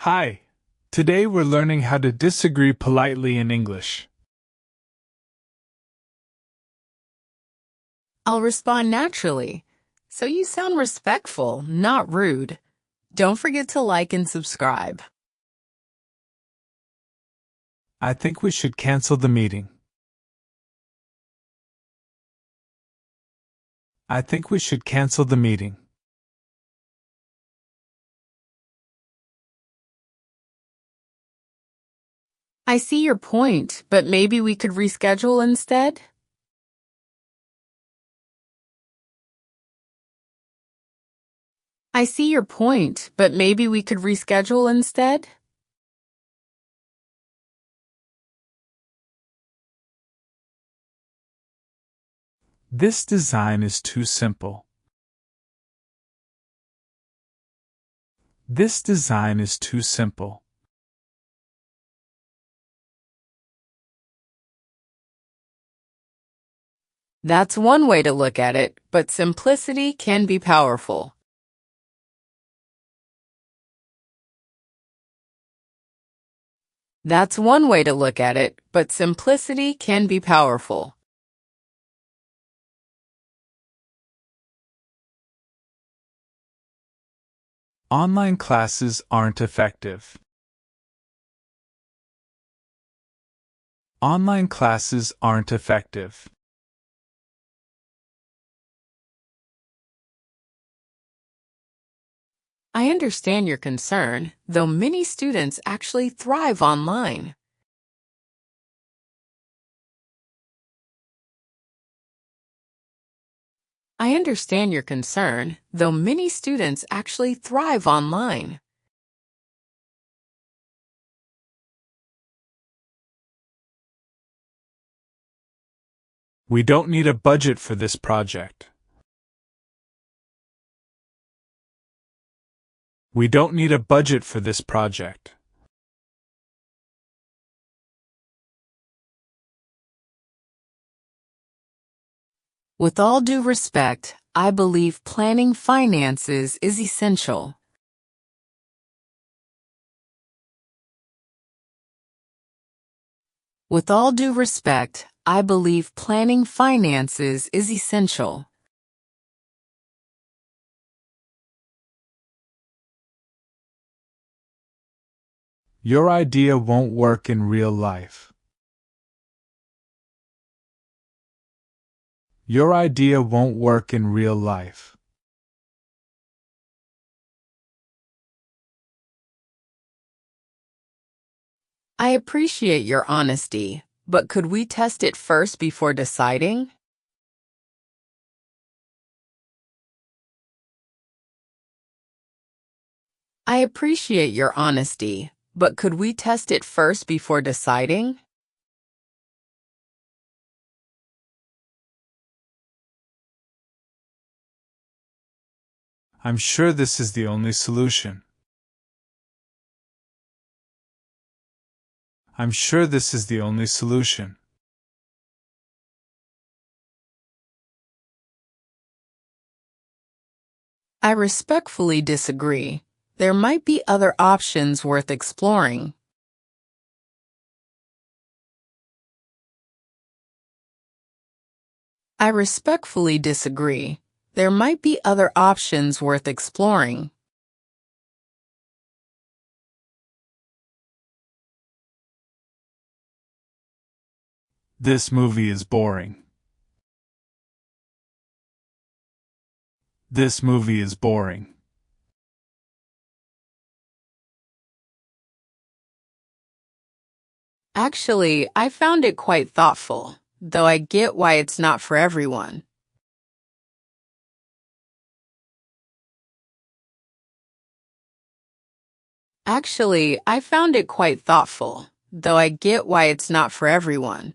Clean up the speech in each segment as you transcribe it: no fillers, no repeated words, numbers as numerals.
Hi. Today we're learning how to disagree politely in English. I'll respond naturally, so you sound respectful, not rude. Don't forget to like and subscribe. I think we should cancel the meeting. I think we should cancel the meeting. I see your point, but maybe we could reschedule instead? I see your point, but maybe we could reschedule instead? This design is too simple. This design is too simple. That's one way to look at it, but simplicity can be powerful. That's one way to look at it, but simplicity can be powerful. Online classes aren't effective. Online classes aren't effective. I understand your concern, though many students actually thrive online. I understand your concern, though many students actually thrive online. We don't need a budget for this project. We don't need a budget for this project. With all due respect, I believe planning finances is essential. With all due respect, I believe planning finances is essential. Your idea won't work in real life. Your idea won't work in real life. I appreciate your honesty, but could we test it first before deciding? I appreciate your honesty, but could we test it first before deciding? I'm sure this is the only solution. I'm sure this is the only solution. I respectfully disagree. There might be other options worth exploring. I respectfully disagree. There might be other options worth exploring. This movie is boring. This movie is boring. Actually, I found it quite thoughtful, though I get why it's not for everyone. Actually, I found it quite thoughtful, though I get why it's not for everyone.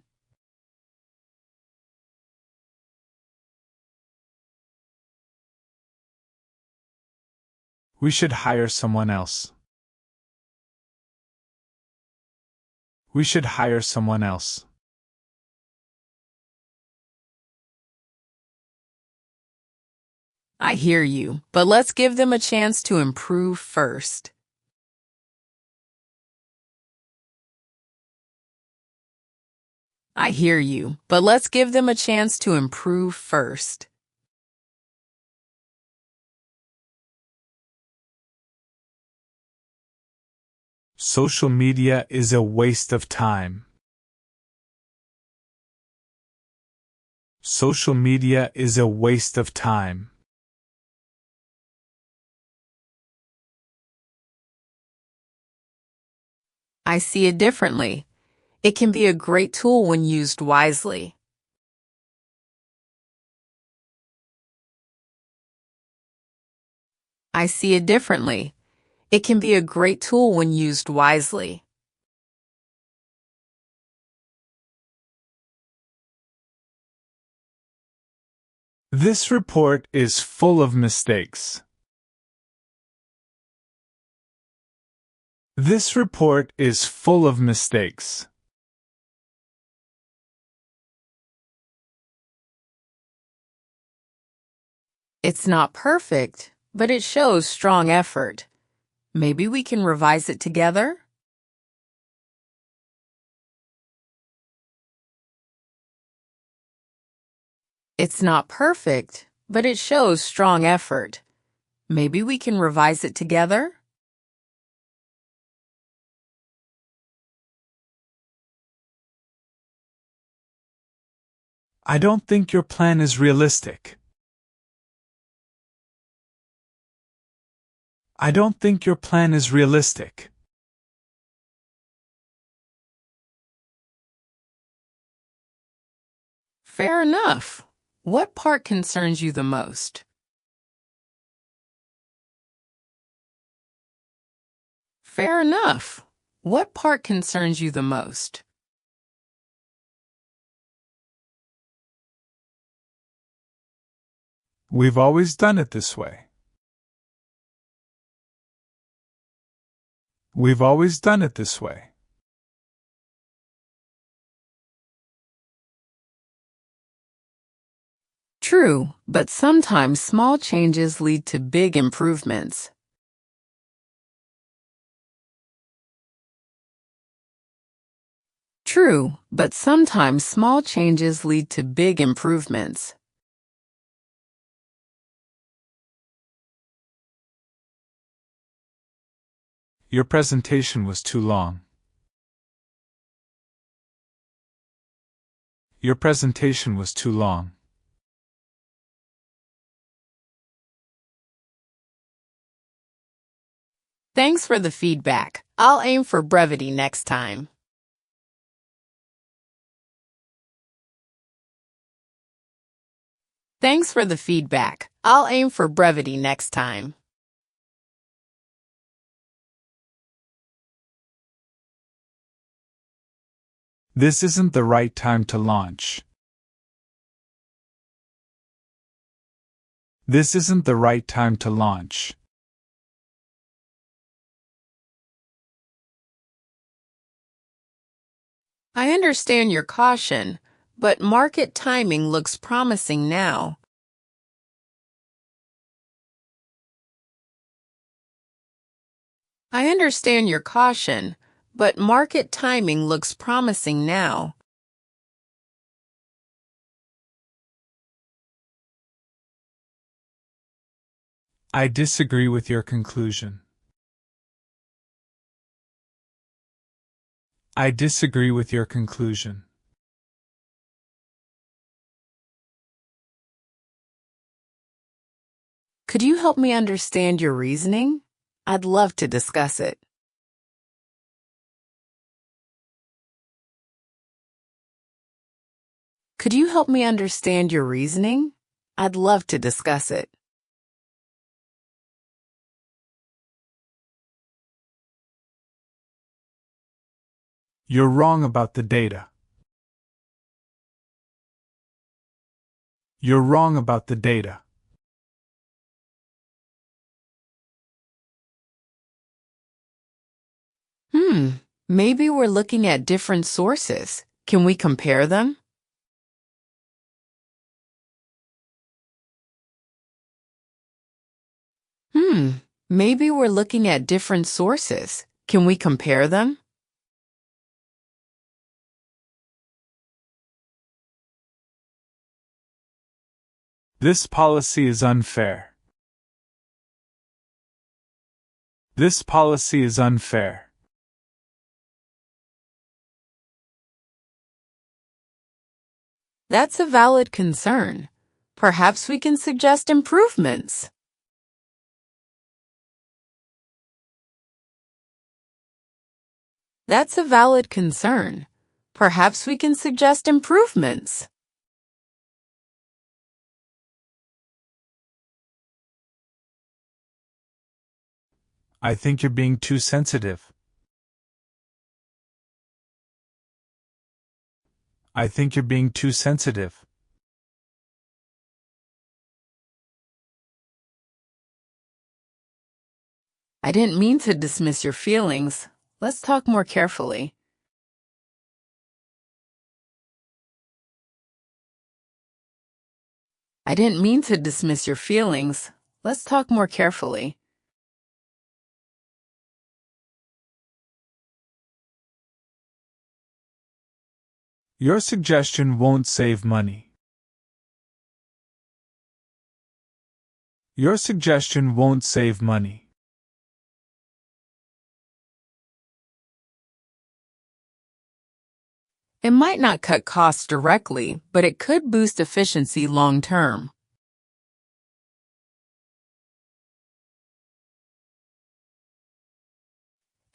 We should hire someone else. We should hire someone else. I hear you, but let's give them a chance to improve first. I hear you, but let's give them a chance to improve first. Social media is a waste of time. Social media is a waste of time. I see it differently. It can be a great tool when used wisely. I see it differently. It can be a great tool when used wisely. This report is full of mistakes. This report is full of mistakes. It's not perfect, but it shows strong effort. Maybe we can revise it together? It's not perfect, but it shows strong effort. Maybe we can revise it together? I don't think your plan is realistic. I don't think your plan is realistic. Fair enough. What part concerns you the most? Fair enough. What part concerns you the most? We've always done it this way. We've always done it this way. True, but sometimes small changes lead to big improvements. True, but sometimes small changes lead to big improvements. Your presentation was too long. Your presentation was too long. Thanks for the feedback. I'll aim for brevity next time. Thanks for the feedback. I'll aim for brevity next time. This isn't the right time to launch. This isn't the right time to launch. I understand your caution, but market timing looks promising now. I understand your caution, but market timing looks promising now. I disagree with your conclusion. I disagree with your conclusion. Could you help me understand your reasoning? I'd love to discuss it. Could you help me understand your reasoning? I'd love to discuss it. You're wrong about the data. You're wrong about the data. Maybe we're looking at different sources. Can we compare them? Maybe we're looking at different sources. Can we compare them? This policy is unfair. This policy is unfair. That's a valid concern. Perhaps we can suggest improvements. That's a valid concern. Perhaps we can suggest improvements. I think you're being too sensitive. I think you're being too sensitive. I didn't mean to dismiss your feelings. Let's talk more carefully. I didn't mean to dismiss your feelings. Let's talk more carefully. Your suggestion won't save money. Your suggestion won't save money. It might not cut costs directly, but it could boost efficiency long term.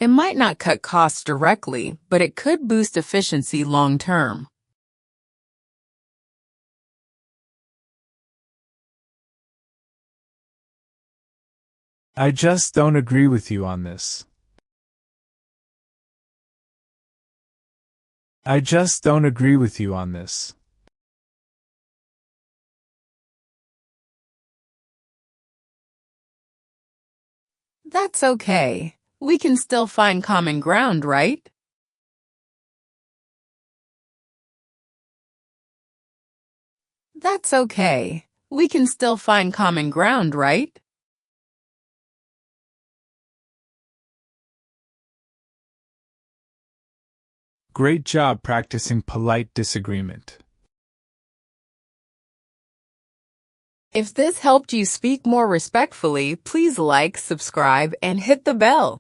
It might not cut costs directly, but it could boost efficiency long term. I just don't agree with you on this. I just don't agree with you on this. That's okay. We can still find common ground, right? That's okay. We can still find common ground, right? Great job practicing polite disagreement. If this helped you speak more respectfully, please like, subscribe, and hit the bell.